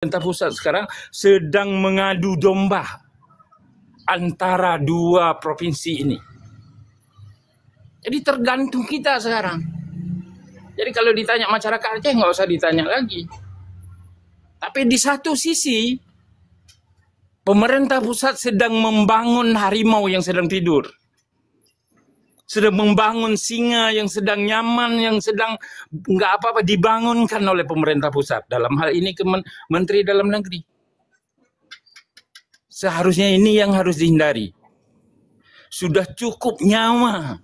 Pemerintah pusat sekarang sedang mengadu domba antara dua provinsi ini. Jadi tergantung kita sekarang. Jadi kalau ditanya masyarakat Aceh nggak usah ditanya lagi. Tapi di satu sisi pemerintah pusat sedang membangun harimau yang sedang tidur. Sedang membangun singa yang sedang nyaman, yang sedang nggak apa-apa dibangunkan oleh pemerintah pusat. Dalam hal ini Menteri Dalam Negeri. Seharusnya ini yang harus dihindari. Sudah cukup nyawa,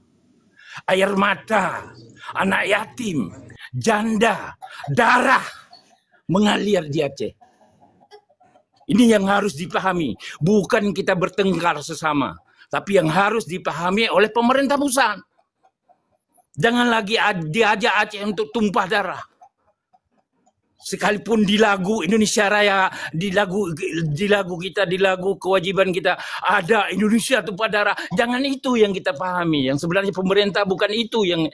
air mata, anak yatim, janda, darah mengalir di Aceh. Ini yang harus dipahami. Bukan kita bertengkar sesama. Tapi yang harus dipahami oleh pemerintah pusat. Jangan lagi diajak Aceh untuk tumpah darah. Sekalipun di lagu Indonesia Raya, di lagu kita, di lagu kewajiban kita, ada Indonesia tumpah darah. Jangan itu yang kita pahami. Yang sebenarnya pemerintah bukan itu yang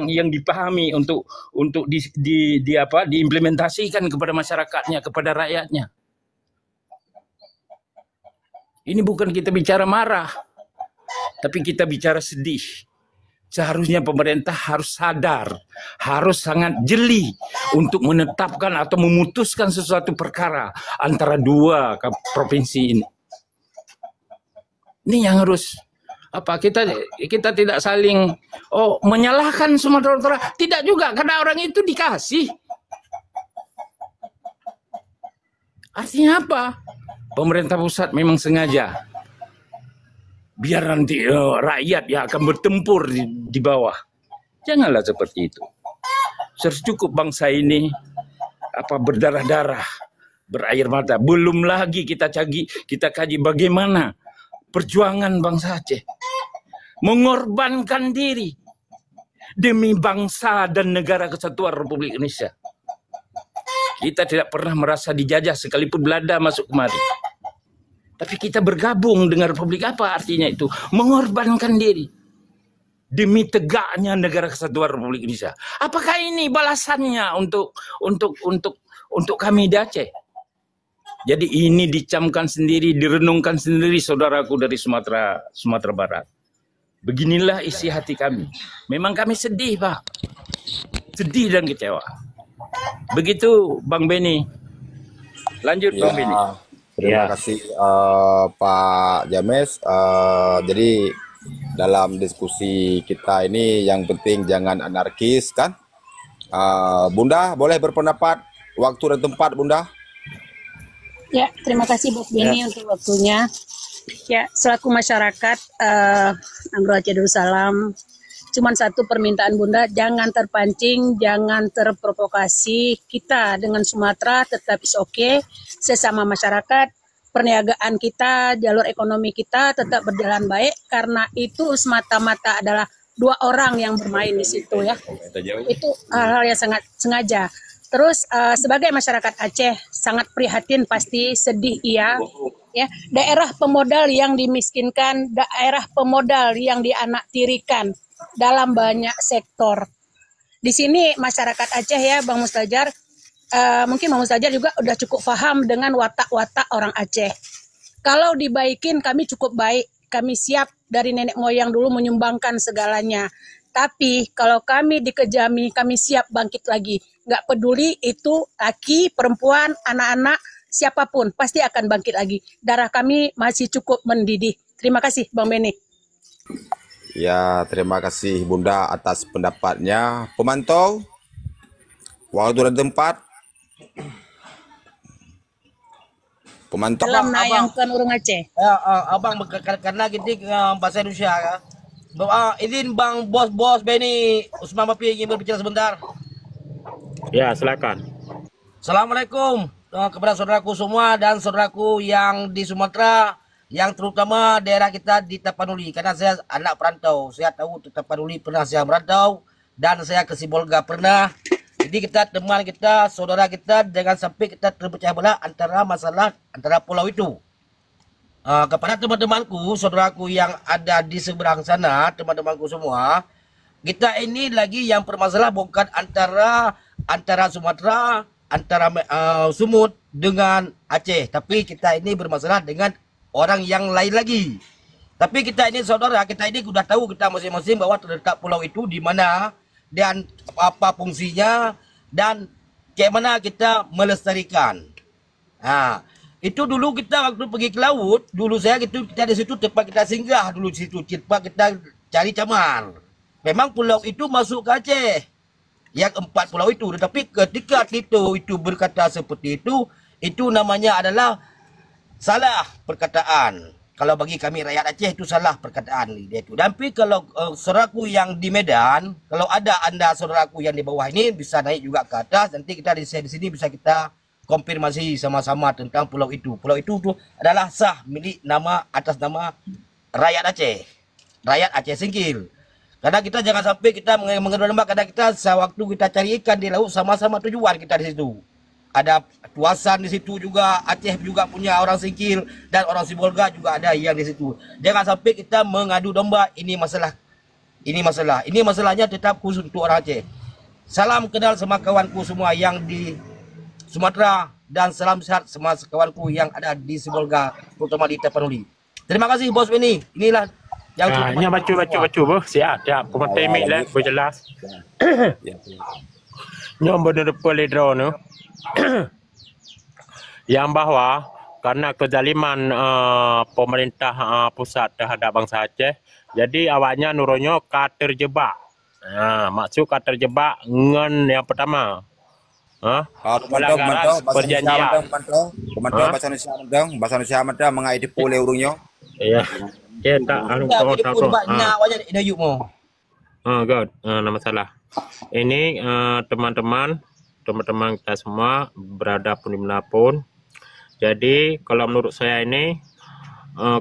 dipahami untuk diimplementasikan kepada masyarakatnya, kepada rakyatnya. Ini bukan kita bicara marah. Tapi kita bicara sedih. Seharusnya pemerintah harus sadar, harus sangat jeli untuk menetapkan atau memutuskan sesuatu perkara antara dua provinsi ini. Ini yang harus kita tidak saling menyalahkan Sumatera Utara. Tidak juga, karena orang itu dikasih. Artinya apa? Pemerintah pusat memang sengaja biar nanti rakyat yang akan bertempur di bawah. Janganlah seperti itu. Sudah cukup bangsa ini berdarah-darah, berair mata. Belum lagi kita kaji bagaimana perjuangan bangsa Aceh mengorbankan diri demi bangsa dan negara kesatuan Republik Indonesia. Kita tidak pernah merasa dijajah sekalipun Belanda masuk kemari. Tapi kita bergabung dengan Republik, apa artinya itu? Mengorbankan diri demi tegaknya negara kesatuan Republik Indonesia. Apakah ini balasannya untuk kami di Aceh? Jadi ini dicamkan sendiri, direnungkan sendiri saudaraku dari Sumatera Barat. Beginilah isi hati kami. Memang kami sedih, Pak. Sedih dan kecewa. Begitu Bang Beni. Lanjut ya. Bang Beni. Terima kasih Pak James. Jadi dalam diskusi kita ini yang penting jangan anarkis kan. Bunda boleh berpendapat, waktu dan tempat Bunda. Ya, terima kasih Bu Beni untuk waktunya. Ya, selaku masyarakat Anggro Aceh Darussalam, cuman satu permintaan Bunda, jangan terpancing, jangan terprovokasi. Kita dengan Sumatera tetap is okay, sesama masyarakat, perniagaan kita, jalur ekonomi kita tetap berjalan baik, karena itu semata-mata adalah dua orang yang bermain di situ ya. Itu hal-hal yang sangat sengaja. Terus sebagai masyarakat Aceh sangat prihatin, pasti sedih iya. Ya, daerah pemodal yang dimiskinkan, daerah pemodal yang dianaktirikan dalam banyak sektor. Di sini masyarakat Aceh ya Bang Mustajar, mungkin Bang Mustajar juga udah cukup paham dengan watak-watak orang Aceh. Kalau dibaikin kami cukup baik, kami siap dari nenek moyang dulu menyumbangkan segalanya. Tapi kalau kami dikejami, kami siap bangkit lagi. Nggak peduli itu laki, perempuan, anak-anak, siapapun pasti akan bangkit lagi. Darah kami masih cukup mendidih. Terima kasih Bang Beni. Ya, terima kasih Bunda atas pendapatnya. Pemantau, waktu dan tempat. Pemantau. Dalam nayangkan urung Aceh. Ya, abang karena kita bahasa Indonesia ya. Izin Bang Bos Beni Usman Mapi ingin berbicara sebentar. Ya, silakan. Assalamualaikum kepada saudaraku semua dan saudaraku yang di Sumatera, yang terutama daerah kita di Tapanuli, karena saya anak perantau. Saya tahu di Tapanuli pernah saya merantau dan saya ke Sibolga pernah. Jadi kita teman kita, saudara kita, jangan sampai kita terpecah belah antara masalah antara pulau itu. Kepada teman-temanku, saudaraku yang ada di seberang sana, teman-temanku semua, kita ini lagi yang bermasalah bukan antara Sumatera, antara Sumut dengan Aceh. Tapi kita ini bermasalah dengan orang yang lain lagi. Tapi kita ini saudara, kita ini sudah tahu kita masing-masing bahwa terletak pulau itu di mana dan apa fungsinya dan kayak mana kita melestarikan. Nah, itu dulu kita waktu pergi ke laut, dulu saya gitu kita di situ tempat kita singgah dulu di situ, tempat kita cari camar. Memang pulau itu masuk ke Aceh. Yang 4 pulau itu, tetapi ketika Tito itu berkata seperti itu namanya adalah salah perkataan. Kalau bagi kami rakyat Aceh itu salah perkataan dia itu. Tapi kalau saudaraku yang di Medan, kalau ada anda saudaraku yang di bawah ini bisa naik juga ke atas. Nanti kita di sini bisa kita konfirmasi sama-sama tentang pulau itu. Pulau itu adalah sah milik nama atas nama rakyat Aceh, rakyat Aceh Singkil. Karena kita jangan sampai kita mengejar lembah, karena kita sewaktu kita cari ikan di laut sama-sama tujuan kita di situ. Ada Tuasan di situ juga, Aceh juga punya orang Singkil dan orang Sibolga juga ada yang di situ. Jangan sampai kita mengadu domba, ini masalahnya tetap khusus untuk orang Aceh. Salam kenal sama kawanku semua yang di Sumatera dan salam sehat sama kawanku yang ada di Sibolga, terutama di Tapanuli. Terima kasih Bos Benny. Inilah yang Nya baca boh siap pemetemik lah berjelas. Nya benar peledro nu. Yang bahwa karena kezaliman pemerintah pusat terhadap bangsa Aceh, jadi awaknya nuronyo terjebak. Maksud terjebak ngen yang pertama. Pelanggaran perjanjian. Bahasa Indonesia mengaidi pole urungnya. Iya. Kita tahu. God, nama salah. Ini teman-teman kita semua berada pun dimanapun. Jadi kalau menurut saya ini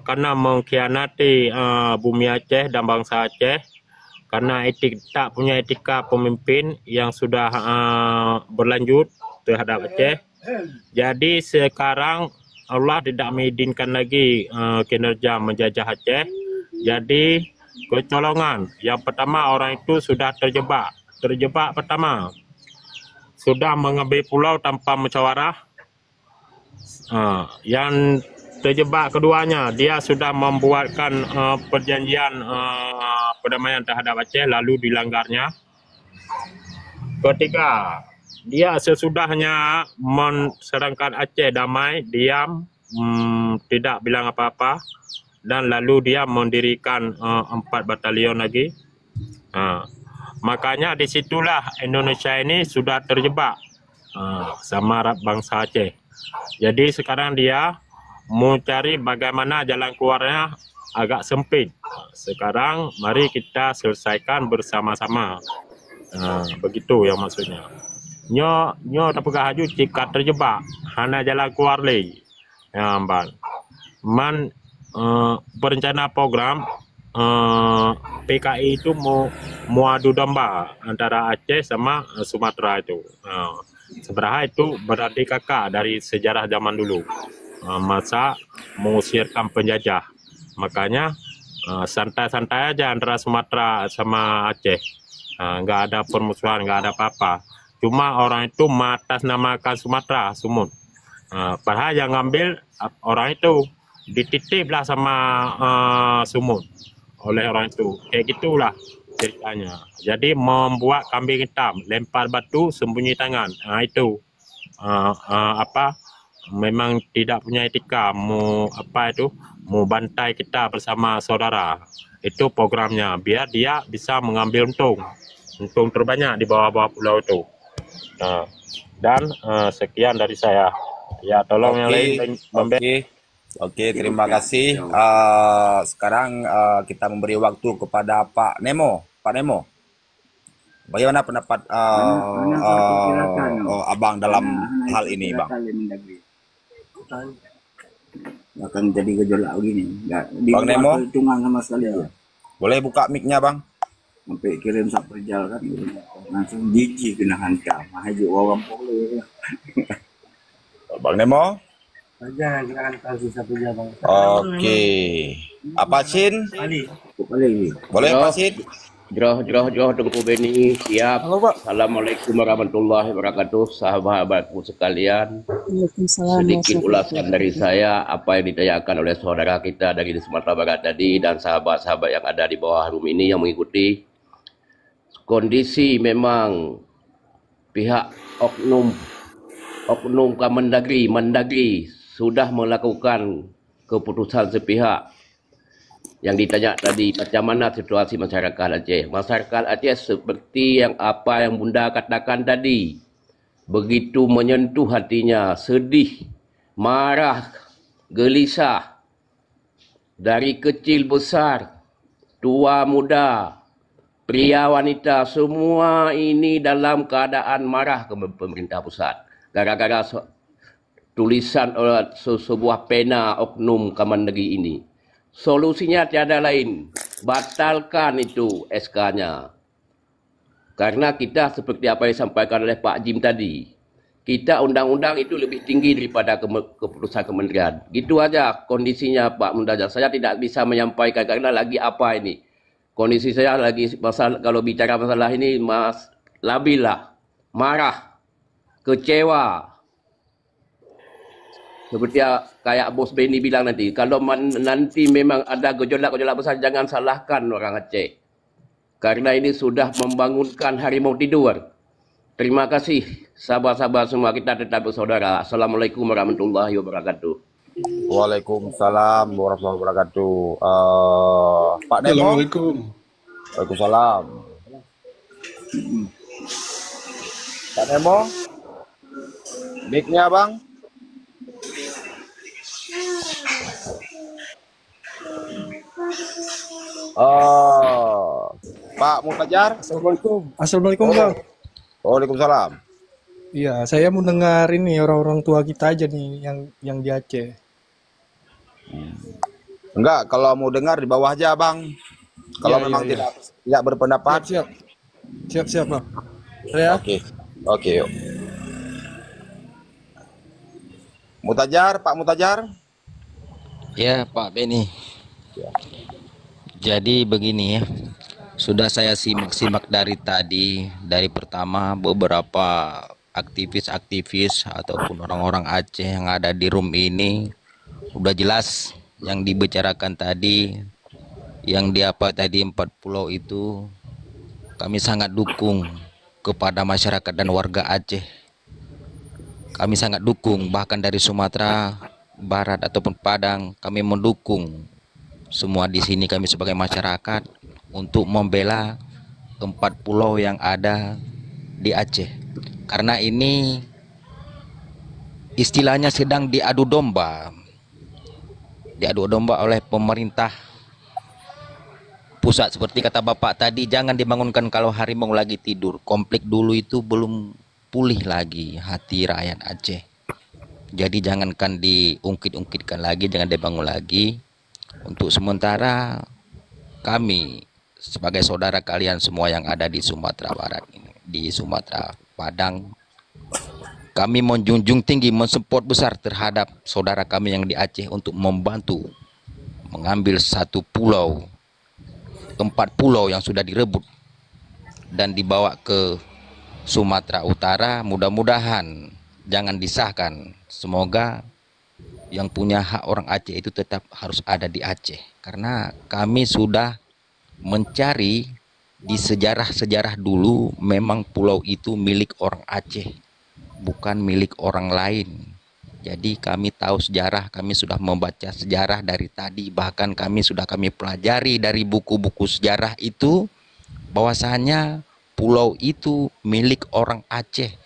karena mengkhianati bumi Aceh dan bangsa Aceh, karena tak punya etika pemimpin yang sudah berlanjut terhadap Aceh. Jadi sekarang Allah tidak mengizinkan lagi kinerja menjajah Aceh. Jadi kecolongan. Yang pertama orang itu sudah terjebak. Terjebak pertama. Sudah mengambil pulau tanpa musyawarah. Yang terjebak keduanya, dia sudah membuatkan perjanjian perdamaian terhadap Aceh lalu dilanggarnya. Ketiga, dia sesudahnya menserangkan Aceh damai, diam, tidak bilang apa-apa, dan lalu dia mendirikan 4 batalion lagi. Makanya disitulah Indonesia ini sudah terjebak sama bangsa Aceh. Jadi sekarang dia mau cari bagaimana jalan keluarnya agak sempit. Sekarang mari kita selesaikan bersama-sama. Begitu yang maksudnya. Nyo tak pegah haju jika terjebak hana jalan keluar lagi. Berencana program PKI itu mau adu domba antara Aceh sama Sumatera itu. Sebenarnya itu berarti kakak dari sejarah zaman dulu. Masa mengusirkan penjajah. Makanya santai-santai aja antara Sumatera sama Aceh. Nggak ada permusuhan, nggak ada apa-apa. Cuma orang itu mengatasnamakan Sumatera, Sumut. Padahal yang ngambil orang itu dititiplah sama Sumut oleh orang itu. Kayak gitulah ceritanya. Jadi membuat kambing hitam, lempar batu, sembunyi tangan. Itu memang tidak punya etika. Mau bantai kita bersama saudara. Itu programnya biar dia bisa mengambil untung terbanyak di bawah-bawah pulau itu. Dan sekian dari saya. Ya, tolong yang lain Oke, terima kasih. Sekarang kita memberi waktu kepada Pak Nemo. Pak Nemo, bagaimana pendapat Abang dalam hal ini, Bang? Akan jadi gejolak begini. Bang Nemo, hitungan sama sekali ya. Boleh buka mic-nya, Bang? Sampai kirim sak perjal kan langsung jijik kena hantam haji orang boleh. Bang Nemo, jangan kasih sak perjal Bang. Oke. Apa Sin? Kali. Boleh Pak Sin? Jroh Tengku Beni, siap. Halo Pak. Assalamualaikum warahmatullahi wabarakatuh, sahabatku sekalian. Waalaikumsalam Sedikit warahmatullahi ulasan dari saya apa yang ditanyakan oleh saudara kita dari Sumatera Barat tadi dan sahabat-sahabat yang ada di bawah room ini yang mengikuti. Kondisi memang pihak oknum Mendagri sudah melakukan keputusan sepihak. Yang ditanya tadi, macam mana situasi masyarakat Aceh? Masyarakat Aceh seperti yang apa yang Bunda katakan tadi. Begitu menyentuh hatinya, sedih, marah, gelisah. Dari kecil besar, tua muda, pria wanita, semua ini dalam keadaan marah ke pemerintah pusat. Gara-gara tulisan oleh sebuah pena oknum Kemendagri ini. Solusinya tiada lain, batalkan itu SK-nya. Karena kita seperti apa yang disampaikan oleh Pak Jim tadi, kita undang-undang itu lebih tinggi daripada keputusan kementerian. Gitu aja kondisinya Pak Muntajar. Saya tidak bisa menyampaikan karena lagi apa ini. Kondisi saya lagi masalah, kalau bicara masalah ini mas labil lah, marah, kecewa. Seperti kayak Bos Beni bilang nanti, kalau nanti memang ada gejolak-gejolak besar, jangan salahkan orang Aceh. Karena ini sudah membangunkan harimau tidur. Terima kasih sahabat-sahabat semua, kita tetap bersaudara. Assalamualaikum warahmatullahi wabarakatuh. Waalaikumsalam warahmatullahi wabarakatuh. Pak Nemo. Assalamualaikum. Waalaikumsalam. Pak Nemo. Mic-nya Bang. Pak Muntajar. Assalamualaikum Bang. Waalaikumsalam. Iya, saya mau dengar ini orang-orang tua kita aja nih yang di Aceh. Enggak, kalau mau dengar di bawah aja Bang. Kalau Iya, memang iya. tidak berpendapat. Siap Bang. Ya. Oke, yuk. Pak Muntajar. Ya, Pak Beni. Jadi begini ya, sudah saya simak-simak dari tadi, dari pertama beberapa aktivis-aktivis ataupun orang-orang Aceh yang ada di room ini, udah jelas yang dibicarakan tadi, yang diapa tadi 4 pulau itu, kami sangat dukung kepada masyarakat dan warga Aceh. Kami sangat dukung, bahkan dari Sumatera Barat ataupun Padang, kami mendukung semua di sini kami sebagai masyarakat untuk membela 4 pulau yang ada di Aceh. Karena ini istilahnya sedang diadu domba. Diadu domba oleh pemerintah pusat. Seperti kata Bapak tadi, jangan dibangunkan kalau harimau lagi tidur. Konflik dulu itu belum pulih lagi hati rakyat Aceh. Jadi jangankan diungkit-ungkitkan lagi, jangan dibangun lagi. Untuk sementara kami sebagai saudara kalian semua yang ada di Sumatera Barat ini, di Sumatera Padang, kami menjunjung tinggi, mensupport besar terhadap saudara kami yang di Aceh untuk membantu mengambil 1 pulau, 4 pulau yang sudah direbut dan dibawa ke Sumatera Utara. Mudah-mudahan jangan disahkan. Semoga yang punya hak orang Aceh itu tetap harus ada di Aceh. Karena kami sudah mencari di sejarah-sejarah dulu, memang pulau itu milik orang Aceh, bukan milik orang lain. Jadi kami tahu sejarah, kami sudah membaca sejarah dari tadi, bahkan kami pelajari dari buku-buku sejarah itu, bahwasanya pulau itu milik orang Aceh,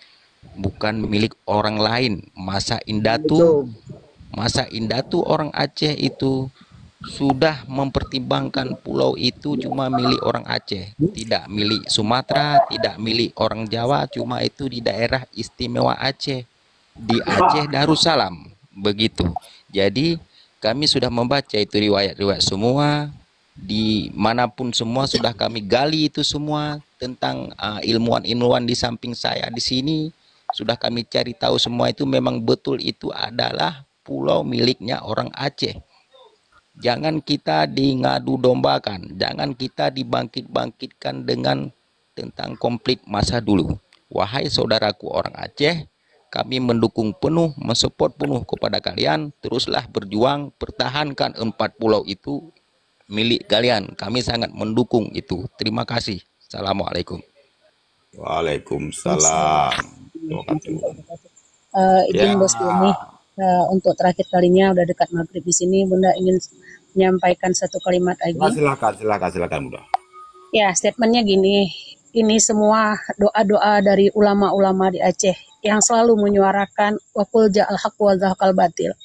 bukan milik orang lain. Masa Indah tuh orang Aceh itu sudah mempertimbangkan pulau itu cuma milik orang Aceh, tidak milik Sumatera, tidak milik orang Jawa, cuma itu di daerah istimewa Aceh, di Aceh Darussalam, begitu. Jadi kami sudah membaca itu riwayat-riwayat semua, dimanapun semua sudah kami gali itu semua tentang ilmuwan-ilmuwan di samping saya di sini, sudah kami cari tahu semua itu memang betul itu adalah pulau miliknya orang Aceh. Jangan kita ngadu dombakan, jangan kita dibangkit-bangkitkan dengan tentang konflik masa dulu. Wahai saudaraku orang Aceh, kami mendukung penuh, mensupport penuh kepada kalian. Teruslah berjuang, pertahankan 4 pulau itu milik kalian. Kami sangat mendukung itu. Terima kasih. Assalamualaikum. Waalaikumsalam. Izin Ya, Bos Beni, untuk terakhir kalinya udah dekat maghrib di sini, Bunda ingin menyampaikan satu kalimat lagi. silakan Bunda. Ya, statementnya gini, ini semua doa-doa dari ulama-ulama di Aceh yang selalu menyuarakan waqul ja'al haq wa zahaqal batil.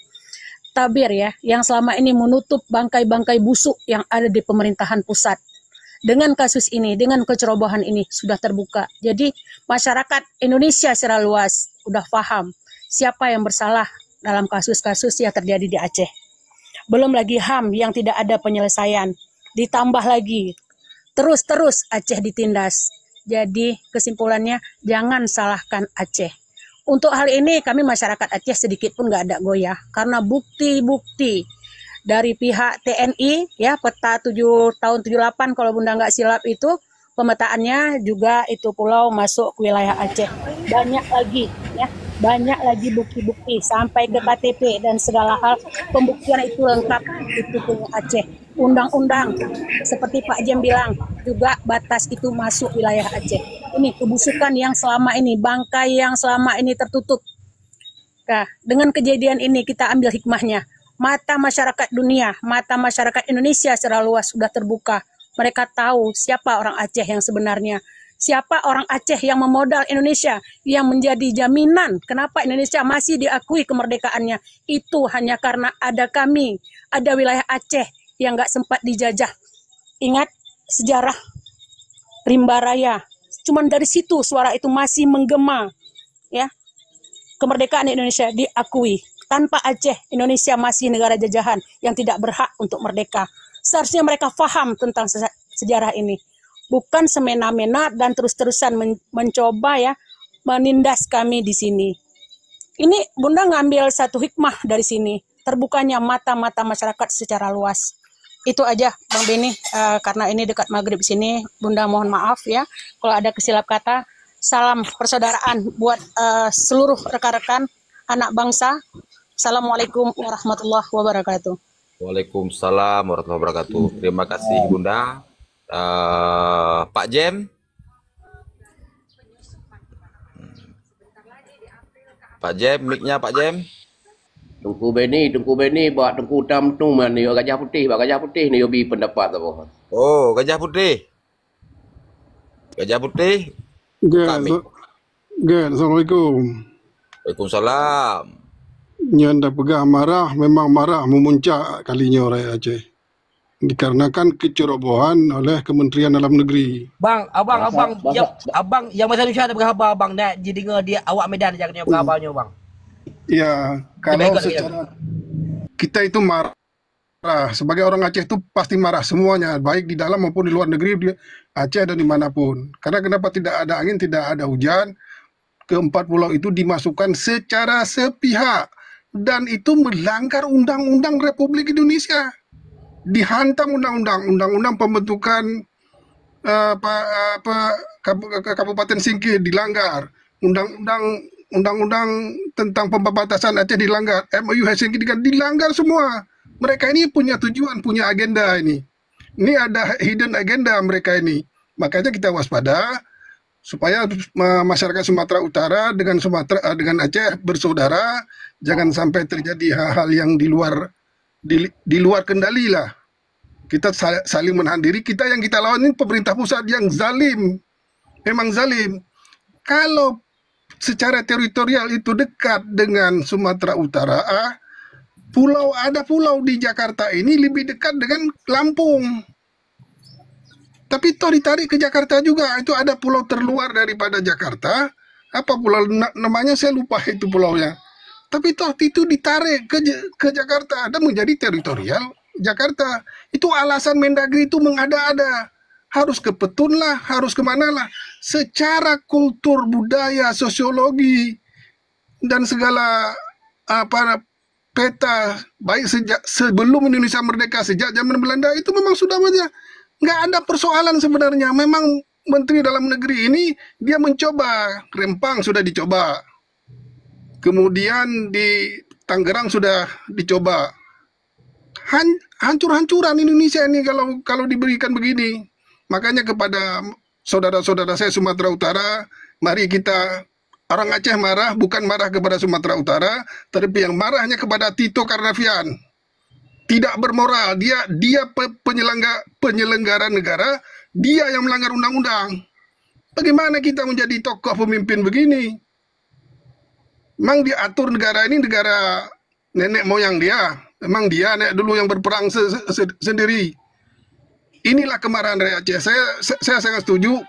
Tabir ya, yang selama ini menutup bangkai-bangkai busuk yang ada di pemerintahan pusat. Dengan kasus ini, dengan kecerobohan ini sudah terbuka. Jadi masyarakat Indonesia secara luas udah paham siapa yang bersalah dalam kasus-kasus yang terjadi di Aceh. Belum lagi HAM yang tidak ada penyelesaian. Ditambah lagi terus-terus Aceh ditindas. Jadi kesimpulannya jangan salahkan Aceh. Untuk hal ini kami masyarakat Aceh sedikit pun nggak ada goyah. Karena bukti-bukti dari pihak TNI, ya peta 7 tahun 78 kalau Bunda nggak silap itu, pemetaannya juga itu pulau masuk ke wilayah Aceh. Banyak lagi, ya. Banyak lagi bukti-bukti sampai ke KTP dan segala hal pembuktian itu lengkap itu punya Aceh. Undang-undang seperti Pak Jem bilang juga batas itu masuk wilayah Aceh. Ini kebusukan yang selama ini, bangkai yang selama ini tertutup. Nah, dengan kejadian ini kita ambil hikmahnya. Mata masyarakat dunia, mata masyarakat Indonesia secara luas sudah terbuka. Mereka tahu siapa orang Aceh yang sebenarnya. Siapa orang Aceh yang memodal Indonesia, yang menjadi jaminan kenapa Indonesia masih diakui kemerdekaannya. Itu hanya karena ada kami, ada wilayah Aceh yang nggak sempat dijajah. Ingat sejarah Rimba Raya. Cuman dari situ suara itu masih menggema. Ya, kemerdekaan Indonesia diakui. Tanpa Aceh, Indonesia masih negara jajahan yang tidak berhak untuk merdeka. Seharusnya mereka paham tentang sejarah ini. Bukan semena-mena dan terus-terusan mencoba ya menindas kami di sini. Ini Bunda ngambil satu hikmah dari sini. Terbukanya mata-mata masyarakat secara luas. Itu aja Bang Beni, karena ini dekat maghrib di sini. Bunda mohon maaf ya kalau ada kesilap kata. Salam persaudaraan buat seluruh rekan-rekan anak bangsa. Assalamualaikum warahmatullahi wabarakatuh. Waalaikumsalam warahmatullahi wabarakatuh. Terima kasih Bunda. Pak Jem. Pak Jem, mic-nya Pak Jem. Tungku Beni buat tungku utam tu man ni gajah putih, buat gajah putih ni yobi pendapat apa. Oh, Gajah Putih. Gajah Putih. Kami. Assalamualaikum. Waalaikumsalam. Nyanda pegang marah, memang marah memuncak kalinya orang Aceh. Dikarenakan kecerobohan oleh Kementerian Dalam Negeri. Abang yang masa Indonesia ada berkhabar abang nak jadi dengar dia awak Medan jangan berkhabarnya bang. Ya, kalau secara kita itu marah. Sebagai orang Aceh itu pasti marah semuanya, baik di dalam maupun di luar negeri, di Aceh dan dimanapun. Karena kenapa tidak ada angin, tidak ada hujan, ke-4 pulau itu dimasukkan secara sepihak. Dan itu melanggar undang-undang Republik Indonesia. Dihantam undang-undang pembentukan Kabupaten Singkil dilanggar. Undang-undang tentang pembatasan Aceh dilanggar. MOU Helsinki dilanggar semua. Mereka ini punya tujuan, punya agenda ini. Ini ada hidden agenda mereka ini. Makanya kita waspada supaya masyarakat Sumatera Utara dengan Aceh bersaudara, jangan sampai terjadi hal-hal yang di luar kendali lah. Kita saling menahan diri. Kita yang kita lawan ini pemerintah pusat yang zalim, memang zalim. Kalau secara teritorial itu dekat dengan Sumatera Utara, ada pulau di Jakarta ini lebih dekat dengan Lampung. Tapi toh ditarik ke Jakarta juga. Itu ada pulau terluar daripada Jakarta. Apa pulau namanya saya lupa itu pulaunya. Tapi toh itu ditarik ke Jakarta dan menjadi teritorial Jakarta. Itu alasan Mendagri itu mengada-ada. Harus ke Petun lah, harus kemana lah. Secara kultur, budaya, sosiologi, dan segala peta baik sejak sebelum Indonesia merdeka, sejak zaman Belanda itu memang sudah aja nggak ada persoalan sebenarnya. Memang Menteri Dalam Negeri ini dia mencoba. Rempang sudah dicoba, kemudian di Tangerang sudah dicoba. Hancur-hancuran Indonesia ini kalau diberikan begini. Makanya kepada saudara-saudara saya Sumatera Utara, mari kita, orang Aceh marah bukan marah kepada Sumatera Utara, tapi yang marahnya kepada Tito Karnavian. Tidak bermoral, dia penyelenggara negara, dia yang melanggar undang-undang. Bagaimana kita menjadi tokoh pemimpin begini? Memang diatur negara ini negara nenek moyang dia. Memang dia nenek dulu yang berperang sendiri. Inilah kemarahan rakyat Aceh. Saya sangat setuju.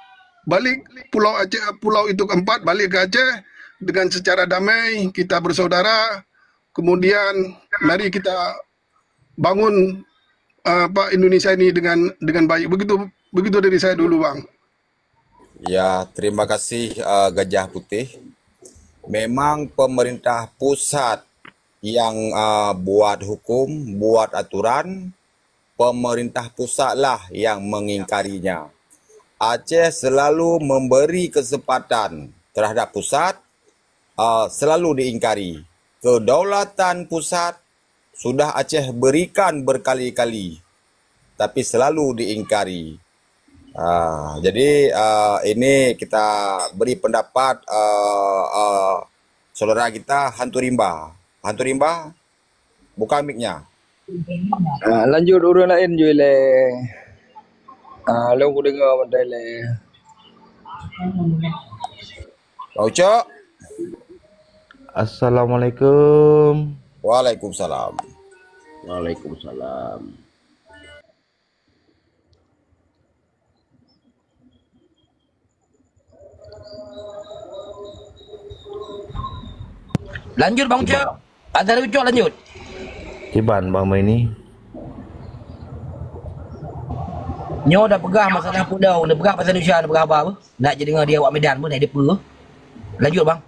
Balik Pulau Aceh, pulau itu keempat, balik ke Aceh dengan secara damai, kita bersaudara. Kemudian mari kita bangun Indonesia ini dengan baik. Begitu dari saya dulu, Bang. Ya, terima kasih Gajah Putih. Memang pemerintah pusat yang buat hukum, buat aturan, pemerintah pusatlah yang mengingkarinya. Aceh selalu memberi kesempatan terhadap pusat, selalu diingkari. Kedaulatan pusat sudah Aceh berikan berkali-kali, tapi selalu diingkari. Jadi ini kita beri pendapat saudara kita Hantu Rimba. Hantu Rimba, buka mic-nya. Lanjut orang lain je le. Lalu aku dengar pandai le. Pak Ucok. Assalamualaikum. Waalaikumsalam. Waalaikumsalam. Lanjut Bang Ucok. Ada Ucok lanjut. Ciban Bang ini. Nyo dah pegah masalah pulau, dah pegah pasal Indonesia, dah pegah apa? Nak je dengar dia awak Medan pun naik depa. Lanjut Bang.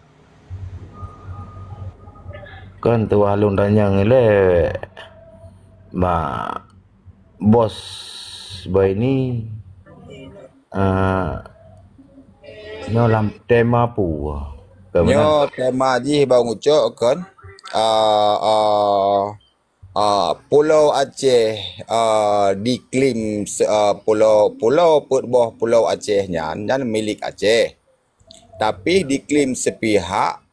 Kan tu halung danyang le. Bos boy ni nyolam tema pu. Nyo tema ji Bang Ucok kan. Pulau Aceh diklaim pulau Putboh Pulau Aceh nyan milik Aceh. Tapi diklaim sepihak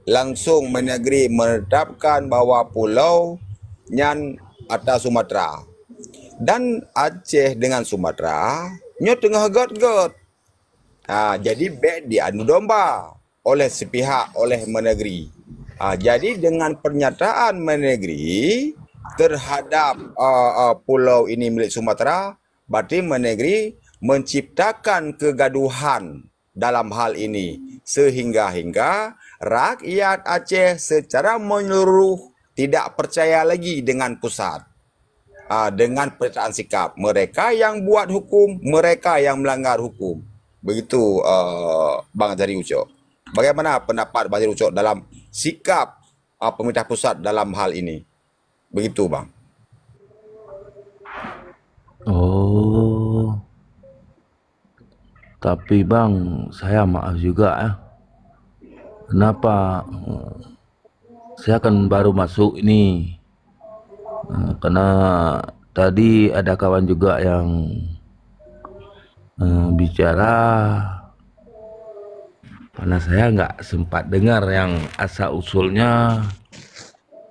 langsung menegeri menetapkan bahawa pulau nyan atas Sumatera. Dan Aceh dengan Sumatera nyo tengah got-got. Jadi beg diadu domba oleh sepihak, oleh menegeri. Jadi dengan pernyataan menegeri terhadap pulau ini milik Sumatera, berarti menegeri menciptakan kegaduhan dalam hal ini. Sehingga rakyat Aceh secara menyeluruh tidak percaya lagi dengan pusat. Dengan pernyataan sikap. Mereka yang buat hukum, mereka yang melanggar hukum. Begitu Bang Azhari Ucok. Bagaimana pendapat Bang Azhari Ucok dalam sikap pemerintah pusat dalam hal ini? Begitu Bang. Oh. Tapi Bang, saya maaf juga ya. Kenapa saya kan baru masuk ini. Karena tadi ada kawan juga yang bicara, karena saya nggak sempat dengar yang asal usulnya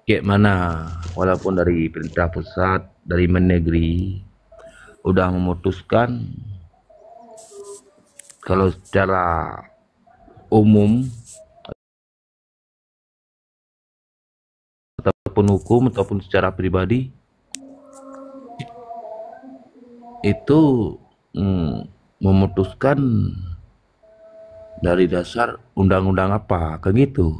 kayak mana. Walaupun dari pemerintah pusat, dari Mendagri udah memutuskan kalau secara umum ataupun hukum ataupun secara pribadi itu memutuskan dari dasar undang-undang apa, kayak gitu.